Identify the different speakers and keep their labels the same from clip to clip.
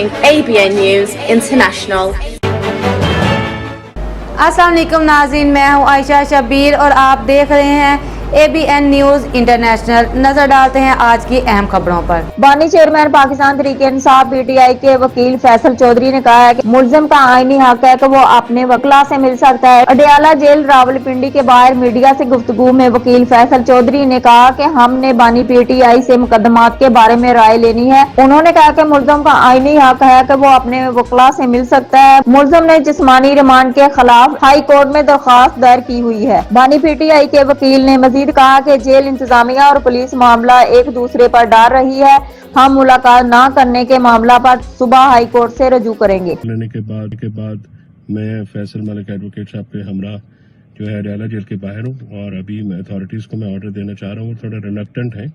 Speaker 1: ABN News International.
Speaker 2: अस्सलाम वालेकुम नाज़रीन, मैं हूँ आयशा शबीर और आप देख रहे हैं ABN न्यूज़ इंटरनेशनल। नजर डालते हैं आज की अहम खबरों पर।
Speaker 3: बानी चेयरमैन पाकिस्तान तहरीक इंसाफ PTI के वकील फैसल चौधरी ने कहा है कि मुल्जिम का आईनी हक है कि वो अपने वकला से मिल सकता है। अडियाला जेल रावलपिंडी के बाहर मीडिया से गुफ्तगू में वकील फैसल चौधरी ने कहा कि हमने बानी PTI से मुकदमात के बारे में राय लेनी है। उन्होंने कहा कि मुल्जिम का आईनी हक है कि वो अपने वकला से मिल सकता है। मुल्जिम ने जिस्मानी रिमांड के खिलाफ हाई कोर्ट में दरख्वास्त दायर की हुई है। बानी PTI के वकील ने मजीद कहा कि जेल इंतजामिया और पुलिस मामला एक दूसरे पर डाल रही है। हम मुलाकात न करने के मामला पर सुबह हाई कोर्ट से रजू करेंगे।
Speaker 4: लेने के बाद मैं फैसल मलिक एडवोकेट साहब के हमरा जो है अडियाला जेल के बाहर हूँ और अभी मैं अथॉरिटीज़ को मैं ऑर्डर देना चाह रहा हूँ। थोड़ा रिलक्टेंट है।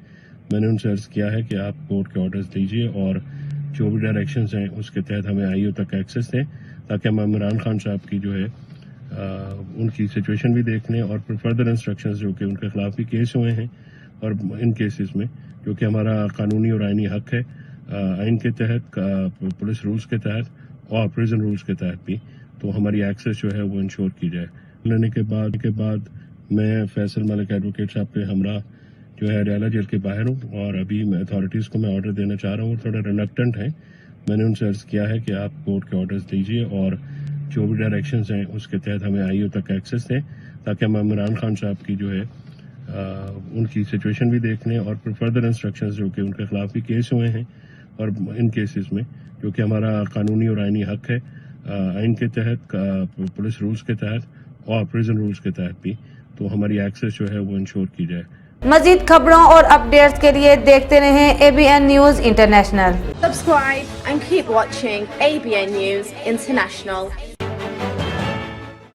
Speaker 4: मैंने उनसे अर्ज किया है कि आप कोर्ट के ऑर्डर्स दीजिए और जो भी डायरेक्शंस हैं उसके तहत हमें IO तक एक्सेस दें ताकि हम इमरान खान साहब की जो है उनकी सिचुएशन भी देख लें और फिर फर्दर इंस्ट्रक्शंस जो कि उनके खिलाफ भी केस हुए हैं और इन केसेस में जो कि हमारा कानूनी और आइनी हक है आइन के तहत पुलिस रूल्स के तहत और प्रिजन रूल्स के तहत भी, तो हमारी एक्सेस जो है वो इंश्योर की जाए। लेने के बाद मैं फैसल मलिक एडवोकेट साहब के हमरा जो है अडियाला जेल के बाहर हूँ और अभी मैं अथॉरिटीज़ को मैं ऑर्डर देना चाह रहा हूँ। थोड़ा रिलक्टेंट है। मैंने उनसे अर्ज किया है कि आप कोर्ट के ऑर्डर्स दीजिए और जो भी डायरेक्शंस हैं उसके तहत हमें IO तक एक्सेस दें ताकि हम इमरान खान साहब की जो है उनकी सिचुएशन भी देख लें और फिर फर्दर इंस्ट्रक्शंस जो कि उनके खिलाफ भी केस हुए हैं और इन केसेस में जो कि हमारा कानूनी और आइनी हक है आइन के तहत पुलिस रूल्स के तहत और प्रिजन रूल्स के तहत भी, तो हमारी एक्सेस जो है वो इंश्योर की जाए।
Speaker 2: मजीद खबरों और अपडेट्स के लिए देखते रहें ABN news international.
Speaker 1: Subscribe and keep watching ABN News International.